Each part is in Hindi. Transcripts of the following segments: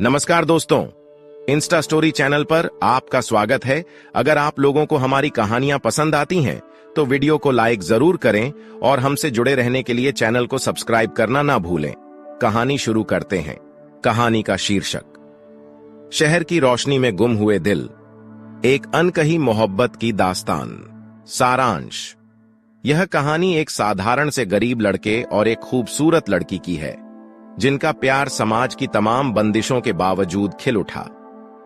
नमस्कार दोस्तों, इंस्टा स्टोरी चैनल पर आपका स्वागत है। अगर आप लोगों को हमारी कहानियां पसंद आती हैं तो वीडियो को लाइक जरूर करें और हमसे जुड़े रहने के लिए चैनल को सब्सक्राइब करना ना भूलें। कहानी शुरू करते हैं। कहानी का शीर्षक शहर की रोशनी में गुम हुए दिल, एक अनकही मोहब्बत की दास्तान। सारांश, यह कहानी एक साधारण से गरीब लड़के और एक खूबसूरत लड़की की है जिनका प्यार समाज की तमाम बंदिशों के बावजूद खिल उठा।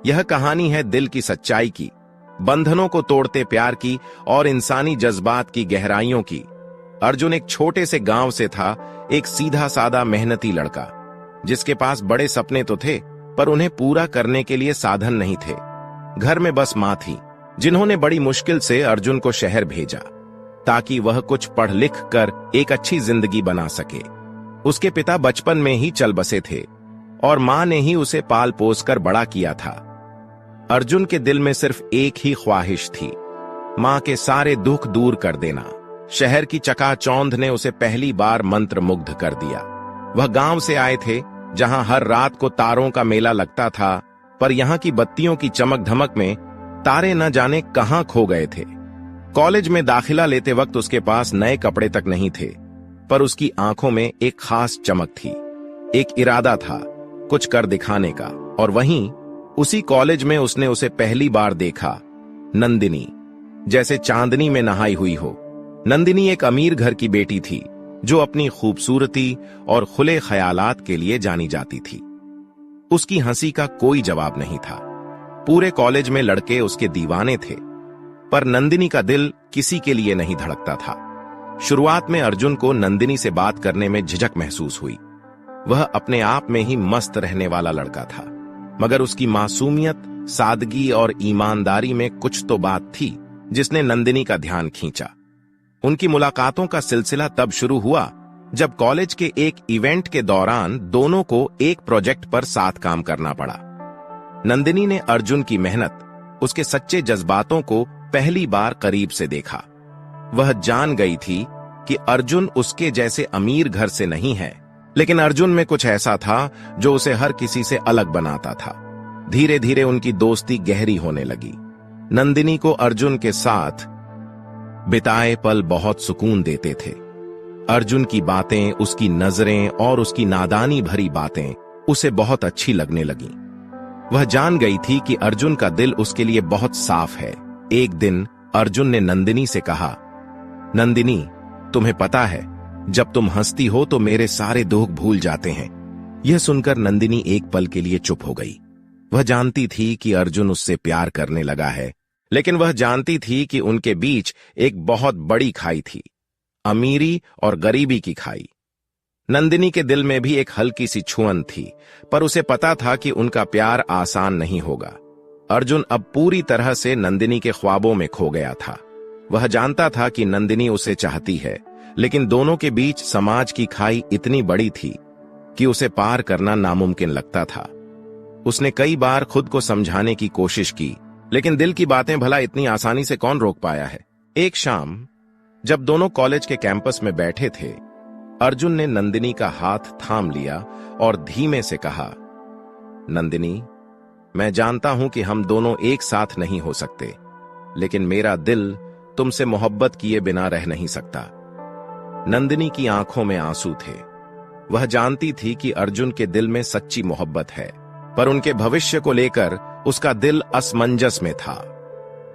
यह कहानी है दिल की सच्चाई की, बंधनों को तोड़ते प्यार की और इंसानी जज्बात की गहराइयों की। अर्जुन एक छोटे से गांव से था, एक सीधा सादा मेहनती लड़का जिसके पास बड़े सपने तो थे पर उन्हें पूरा करने के लिए साधन नहीं थे। घर में बस मां थी जिन्होंने बड़ी मुश्किल से अर्जुन को शहर भेजा ताकि वह कुछ पढ़ लिख कर एक अच्छी जिंदगी बना सके। उसके पिता बचपन में ही चल बसे थे और मां ने ही उसे पाल पोस कर बड़ा किया था। अर्जुन के दिल में सिर्फ एक ही ख्वाहिश थी, मां के सारे दुख दूर कर देना। शहर की चकाचौंध ने उसे पहली बार मंत्रमुग्ध कर दिया। वह गांव से आए थे जहां हर रात को तारों का मेला लगता था, पर यहां की बत्तियों की चमक धमक में तारे न जाने कहां खो गए थे। कॉलेज में दाखिला लेते वक्त उसके पास नए कपड़े तक नहीं थे, पर उसकी आंखों में एक खास चमक थी, एक इरादा था कुछ कर दिखाने का। और वहीं उसी कॉलेज में उसने उसे पहली बार देखा, नंदिनी, जैसे चांदनी में नहाई हुई हो। नंदिनी एक अमीर घर की बेटी थी जो अपनी खूबसूरती और खुले ख्यालात के लिए जानी जाती थी। उसकी हंसी का कोई जवाब नहीं था। पूरे कॉलेज में लड़के उसके दीवाने थे, पर नंदिनी का दिल किसी के लिए नहीं धड़कता था। शुरुआत में अर्जुन को नंदिनी से बात करने में झिझक महसूस हुई। वह अपने आप में ही मस्त रहने वाला लड़का था, मगर उसकी मासूमियत, सादगी और ईमानदारी में कुछ तो बात थी जिसने नंदिनी का ध्यान खींचा। उनकी मुलाकातों का सिलसिला तब शुरू हुआ जब कॉलेज के एक इवेंट के दौरान दोनों को एक प्रोजेक्ट पर साथ काम करना पड़ा। नंदिनी ने अर्जुन की मेहनत, उसके सच्चे जज्बातों को पहली बार करीब से देखा। वह जान गई थी कि अर्जुन उसके जैसे अमीर घर से नहीं है, लेकिन अर्जुन में कुछ ऐसा था जो उसे हर किसी से अलग बनाता था। धीरे धीरे उनकी दोस्ती गहरी होने लगी। नंदिनी को अर्जुन के साथ बिताए पल बहुत सुकून देते थे। अर्जुन की बातें, उसकी नजरें और उसकी नादानी भरी बातें उसे बहुत अच्छी लगने लगीं। वह जान गई थी कि अर्जुन का दिल उसके लिए बहुत साफ है। एक दिन अर्जुन ने नंदिनी से कहा, नंदिनी, तुम्हें पता है, जब तुम हंसती हो तो मेरे सारे दुख भूल जाते हैं। यह सुनकर नंदिनी एक पल के लिए चुप हो गई। वह जानती थी कि अर्जुन उससे प्यार करने लगा है, लेकिन वह जानती थी कि उनके बीच एक बहुत बड़ी खाई थी, अमीरी और गरीबी की खाई। नंदिनी के दिल में भी एक हल्की सी छुअन थी, पर उसे पता था कि उनका प्यार आसान नहीं होगा। अर्जुन अब पूरी तरह से नंदिनी के ख्वाबों में खो गया था। वह जानता था कि नंदिनी उसे चाहती है, लेकिन दोनों के बीच समाज की खाई इतनी बड़ी थी कि उसे पार करना नामुमकिन लगता था। उसने कई बार खुद को समझाने की कोशिश की, लेकिन दिल की बातें भला इतनी आसानी से कौन रोक पाया है। एक शाम जब दोनों कॉलेज के कैंपस में बैठे थे, अर्जुन ने नंदिनी का हाथ थाम लिया और धीमे से कहा, नंदिनी, मैं जानता हूं कि हम दोनों एक साथ नहीं हो सकते, लेकिन मेरा दिल तुमसे मोहब्बत किए बिना रह नहीं सकता। नंदिनी की आंखों में आंसू थे। वह जानती थी कि अर्जुन के दिल में सच्ची मोहब्बत है, पर उनके भविष्य को लेकर उसका दिल असमंजस में था।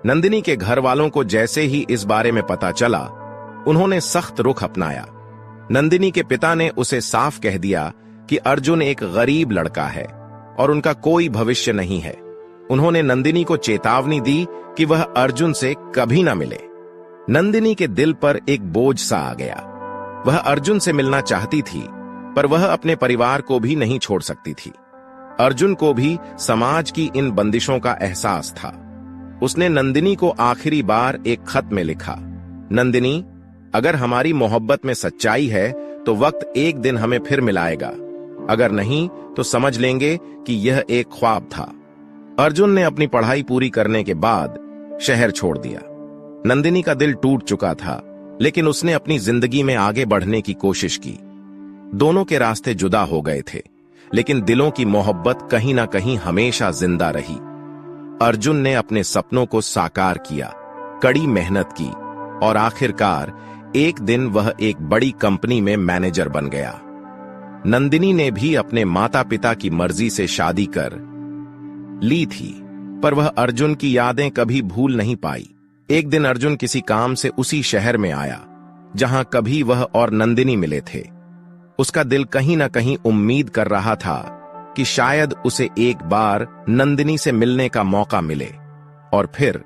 नंदिनी के घर वालों को जैसे ही इस बारे में पता चला, उन्होंने सख्त रुख अपनाया। नंदिनी के पिता ने उसे साफ कह दिया कि अर्जुन एक गरीब लड़का है और उनका कोई भविष्य नहीं है। उन्होंने नंदिनी को चेतावनी दी कि वह अर्जुन से कभी न मिले। नंदिनी के दिल पर एक बोझ सा आ गया। वह अर्जुन से मिलना चाहती थी, पर वह अपने परिवार को भी नहीं छोड़ सकती थी। अर्जुन को भी समाज की इन बंदिशों का एहसास था। उसने नंदिनी को आखिरी बार एक खत में लिखा, नंदिनी, अगर हमारी मोहब्बत में सच्चाई है तो वक्त एक दिन हमें फिर मिलाएगा, अगर नहीं तो समझ लेंगे कि यह एक ख्वाब था। अर्जुन ने अपनी पढ़ाई पूरी करने के बाद शहर छोड़ दिया। नंदिनी का दिल टूट चुका था, लेकिन उसने अपनी जिंदगी में आगे बढ़ने की कोशिश की। दोनों के रास्ते जुदा हो गए थे, लेकिन दिलों की मोहब्बत कहीं ना कहीं हमेशा जिंदा रही। अर्जुन ने अपने सपनों को साकार किया, कड़ी मेहनत की और आखिरकार एक दिन वह एक बड़ी कंपनी में मैनेजर बन गया। नंदिनी ने भी अपने माता पिता की मर्जी से शादी कर ली थी, पर वह अर्जुन की यादें कभी भूल नहीं पाई। एक दिन अर्जुन किसी काम से उसी शहर में आया जहां कभी वह और नंदिनी मिले थे। उसका दिल कहीं ना कहीं उम्मीद कर रहा था कि शायद उसे एक बार नंदिनी से मिलने का मौका मिले। और फिर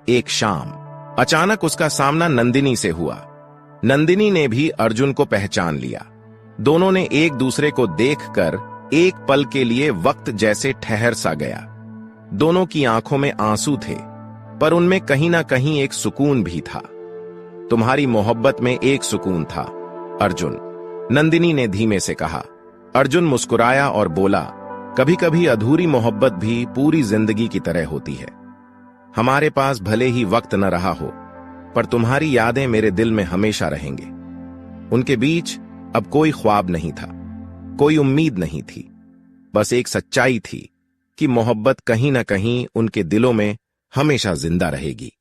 एक शाम अचानक उसका सामना नंदिनी से हुआ। नंदिनी ने भी अर्जुन को पहचान लिया। दोनों ने एक दूसरे को देखकर एक पल के लिए वक्त जैसे ठहर सा गया। दोनों की आंखों में आंसू थे, पर उनमें कहीं ना कहीं एक सुकून भी था। तुम्हारी मोहब्बत में एक सुकून था, अर्जुन, नंदिनी ने धीमे से कहा। अर्जुन मुस्कुराया और बोला, कभी कभी अधूरी मोहब्बत भी पूरी जिंदगी की तरह होती है। हमारे पास भले ही वक्त न रहा हो, पर तुम्हारी यादें मेरे दिल में हमेशा रहेंगे। उनके बीच अब कोई ख्वाब नहीं था, कोई उम्मीद नहीं थी, बस एक सच्चाई थी कि मोहब्बत कहीं ना कहीं उनके दिलों में हमेशा जिंदा रहेगी।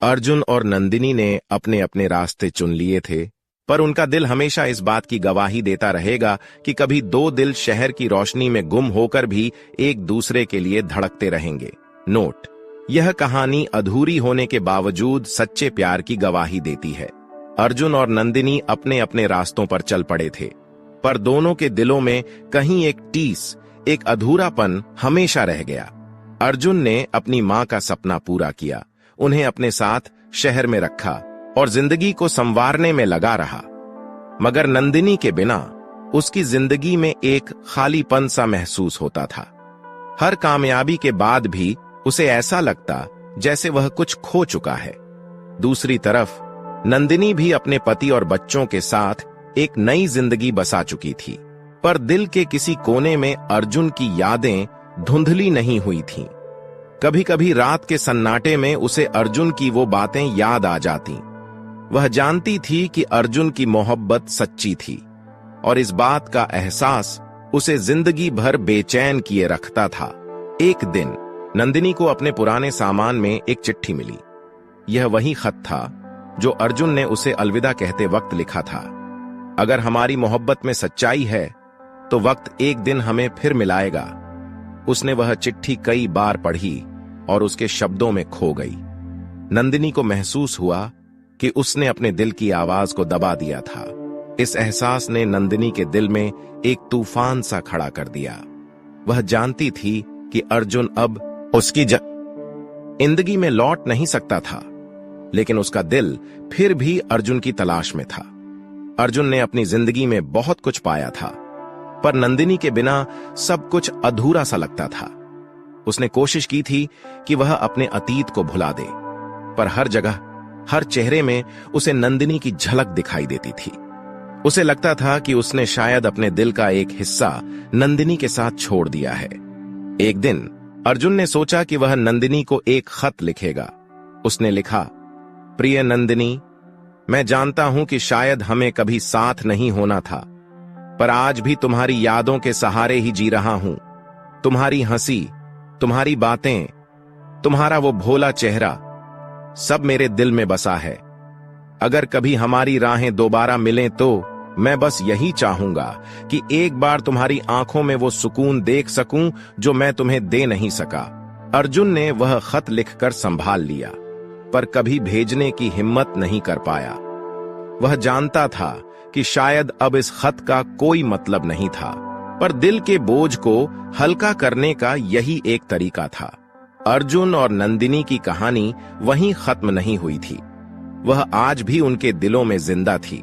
अर्जुन और नंदिनी ने अपने अपने रास्ते चुन लिए थे, पर उनका दिल हमेशा इस बात की गवाही देता रहेगा कि कभी दो दिल शहर की रोशनी में गुम होकर भी एक दूसरे के लिए धड़कते रहेंगे। नोट: यह कहानी अधूरी होने के बावजूद सच्चे प्यार की गवाही देती है। अर्जुन और नंदिनी अपने अपने रास्तों पर चल पड़े थे, पर दोनों के दिलों में कहीं एक टीस, एक अधूरापन हमेशा रह गया। अर्जुन ने अपनी मां का सपना पूरा किया, उन्हें अपने साथ शहर में रखा और जिंदगी को संवारने में लगा रहा। मगर नंदिनी के बिना उसकी जिंदगी में एक खालीपन सा महसूस होता था। हर कामयाबी के बाद भी उसे ऐसा लगता जैसे वह कुछ खो चुका है। दूसरी तरफ नंदिनी भी अपने पति और बच्चों के साथ एक नई जिंदगी बसा चुकी थी, पर दिल के किसी कोने में अर्जुन की यादें धुंधली नहीं हुई थीं। कभी कभी रात के सन्नाटे में उसे अर्जुन की वो बातें याद आ जाती। वह जानती थी कि अर्जुन की मोहब्बत सच्ची थी, और इस बात का एहसास उसे जिंदगी भर बेचैन किए रखता था। एक दिन नंदिनी को अपने पुराने सामान में एक चिट्ठी मिली। यह वही खत था जो अर्जुन ने उसे अलविदा कहते वक्त लिखा था। अगर हमारी मोहब्बत में सच्चाई है तो वक्त एक दिन हमें फिर मिलाएगा। उसने वह चिट्ठी कई बार पढ़ी और उसके शब्दों में खो गई। नंदिनी को महसूस हुआ कि उसने अपने दिल की आवाज को दबा दिया था। इस एहसास ने नंदिनी के दिल में एक तूफान सा खड़ा कर दिया। वह जानती थी कि अर्जुन अब उसकी जिंदगी में लौट नहीं सकता था, लेकिन उसका दिल फिर भी अर्जुन की तलाश में था। अर्जुन ने अपनी जिंदगी में बहुत कुछ पाया था, पर नंदिनी के बिना सब कुछ अधूरा सा लगता था। उसने कोशिश की थी कि वह अपने अतीत को भुला दे, पर हर जगह, हर चेहरे में उसे नंदिनी की झलक दिखाई देती थी। उसे लगता था कि उसने शायद अपने दिल का एक हिस्सा नंदिनी के साथ छोड़ दिया है। एक दिन अर्जुन ने सोचा कि वह नंदिनी को एक खत लिखेगा। उसने लिखा, प्रिय नंदिनी, मैं जानता हूं कि शायद हमें कभी साथ नहीं होना था, पर आज भी तुम्हारी यादों के सहारे ही जी रहा हूं। तुम्हारी हंसी, तुम्हारी बातें, तुम्हारा वो भोला चेहरा, सब मेरे दिल में बसा है। अगर कभी हमारी राहें दोबारा मिलें तो मैं बस यही चाहूंगा कि एक बार तुम्हारी आंखों में वो सुकून देख सकूं जो मैं तुम्हें दे नहीं सका। अर्जुन ने वह खत लिखकर संभाल लिया, पर कभी भेजने की हिम्मत नहीं कर पाया। वह जानता था कि शायद अब इस खत का कोई मतलब नहीं था, पर दिल के बोझ को हल्का करने का यही एक तरीका था। अर्जुन और नंदिनी की कहानी वहीं खत्म नहीं हुई थी, वह आज भी उनके दिलों में जिंदा थी।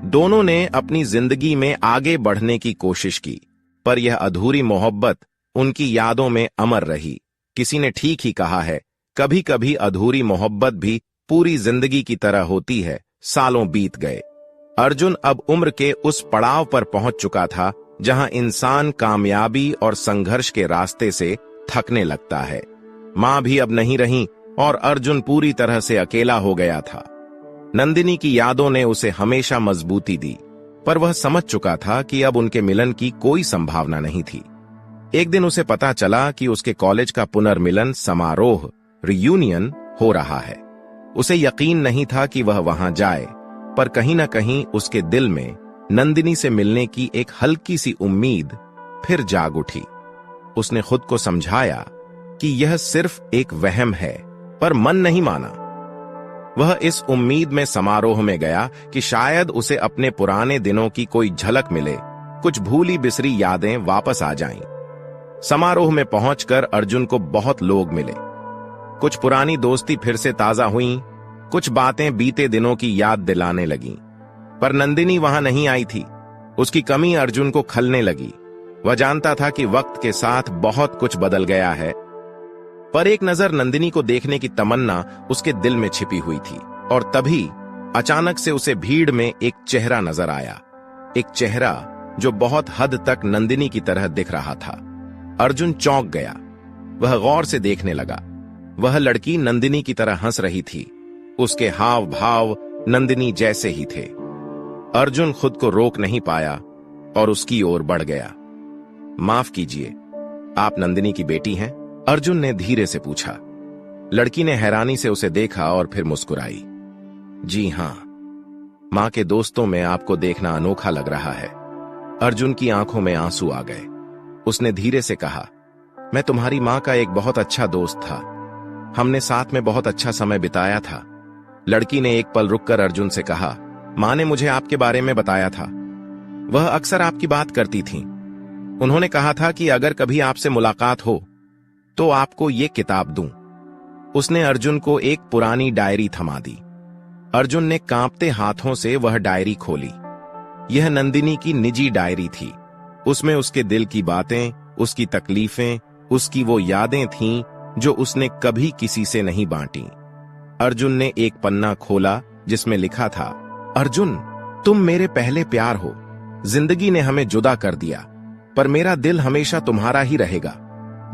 दोनों ने अपनी जिंदगी में आगे बढ़ने की कोशिश की, पर यह अधूरी मोहब्बत उनकी यादों में अमर रही। किसी ने ठीक ही कहा है, कभी कभी अधूरी मोहब्बत भी पूरी जिंदगी की तरह होती है। सालों बीत गए। अर्जुन अब उम्र के उस पड़ाव पर पहुंच चुका था जहां इंसान कामयाबी और संघर्ष के रास्ते से थकने लगता है। मां भी अब नहीं रही और अर्जुन पूरी तरह से अकेला हो गया था। नंदिनी की यादों ने उसे हमेशा मजबूती दी, पर वह समझ चुका था कि अब उनके मिलन की कोई संभावना नहीं थी। एक दिन उसे पता चला कि उसके कॉलेज का पुनर्मिलन समारोह रियूनियन हो रहा है। उसे यकीन नहीं था कि वह वहां जाए, पर कहीं न कहीं उसके दिल में नंदिनी से मिलने की एक हल्की सी उम्मीद फिर जाग उठी। उसने खुद को समझाया कि यह सिर्फ एक वहम है, पर मन नहीं माना। वह इस उम्मीद में समारोह में गया कि शायद उसे अपने पुराने दिनों की कोई झलक मिले, कुछ भूली बिसरी यादें वापस आ जाएं। समारोह में पहुंचकर अर्जुन को बहुत लोग मिले। कुछ पुरानी दोस्ती फिर से ताजा हुई, कुछ बातें बीते दिनों की याद दिलाने लगीं। पर नंदिनी वहां नहीं आई थी। उसकी कमी अर्जुन को खलने लगी। वह जानता था कि वक्त के साथ बहुत कुछ बदल गया है, पर एक नजर नंदिनी को देखने की तमन्ना उसके दिल में छिपी हुई थी। और तभी अचानक से उसे भीड़ में एक चेहरा नजर आया, एक चेहरा जो बहुत हद तक नंदिनी की तरह दिख रहा था। अर्जुन चौंक गया। वह गौर से देखने लगा। वह लड़की नंदिनी की तरह हंस रही थी। उसके हाव भाव नंदिनी जैसे ही थे। अर्जुन खुद को रोक नहीं पाया और उसकी ओर बढ़ गया। माफ कीजिए, आप नंदिनी की बेटी हैं? अर्जुन ने धीरे से पूछा। लड़की ने हैरानी से उसे देखा और फिर मुस्कुराई। जी हां, मां के दोस्तों में आपको देखना अनोखा लग रहा है। अर्जुन की आंखों में आंसू आ गए। उसने धीरे से कहा, मैं तुम्हारी मां का एक बहुत अच्छा दोस्त था। हमने साथ में बहुत अच्छा समय बिताया था। लड़की ने एक पल रुककर अर्जुन से कहा, मां ने मुझे आपके बारे में बताया था। वह अक्सर आपकी बात करती थीं। उन्होंने कहा था कि अगर कभी आपसे मुलाकात हो तो आपको ये किताब दूं। उसने अर्जुन को एक पुरानी डायरी थमा दी। अर्जुन ने कांपते हाथों से वह डायरी खोली। यह नंदिनी की निजी डायरी थी। उसमें उसके दिल की बातें, उसकी तकलीफें, उसकी वो यादें थीं जो उसने कभी किसी से नहीं बांटी। अर्जुन ने एक पन्ना खोला जिसमें लिखा था, अर्जुन, तुम मेरे पहले प्यार हो। जिंदगी ने हमें जुदा कर दिया, पर मेरा दिल हमेशा तुम्हारा ही रहेगा।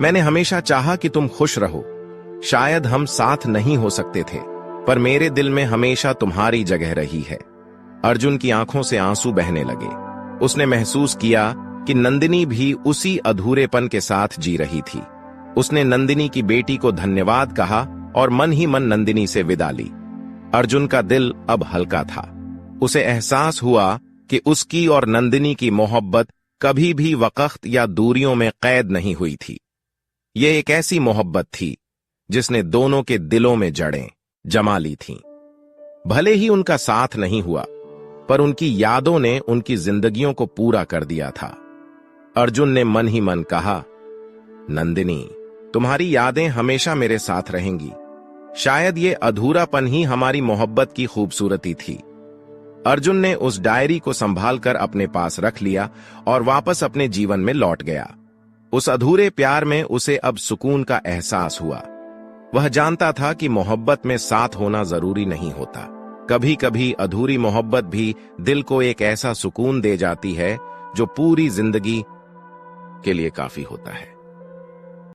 मैंने हमेशा चाहा कि तुम खुश रहो। शायद हम साथ नहीं हो सकते थे, पर मेरे दिल में हमेशा तुम्हारी जगह रही है। अर्जुन की आंखों से आंसू बहने लगे। उसने महसूस किया कि नंदिनी भी उसी अधूरेपन के साथ जी रही थी। उसने नंदिनी की बेटी को धन्यवाद कहा और मन ही मन नंदिनी से विदा ली। अर्जुन का दिल अब हल्का था। उसे एहसास हुआ कि उसकी और नंदिनी की मोहब्बत कभी भी वक्त या दूरियों में कैद नहीं हुई थी। यह एक ऐसी मोहब्बत थी जिसने दोनों के दिलों में जड़ें जमा ली थीं। भले ही उनका साथ नहीं हुआ, पर उनकी यादों ने उनकी जिंदगियों को पूरा कर दिया था। अर्जुन ने मन ही मन कहा, नंदिनी, तुम्हारी यादें हमेशा मेरे साथ रहेंगी। शायद ये अधूरापन ही हमारी मोहब्बत की खूबसूरती थी। अर्जुन ने उस डायरी को संभालकर अपने पास रख लिया और वापस अपने जीवन में लौट गया। उस अधूरे प्यार में उसे अब सुकून का एहसास हुआ। वह जानता था कि मोहब्बत में साथ होना जरूरी नहीं होता। कभी कभी अधूरी मोहब्बत भी दिल को एक ऐसा सुकून दे जाती है जो पूरी जिंदगी के लिए काफी होता है।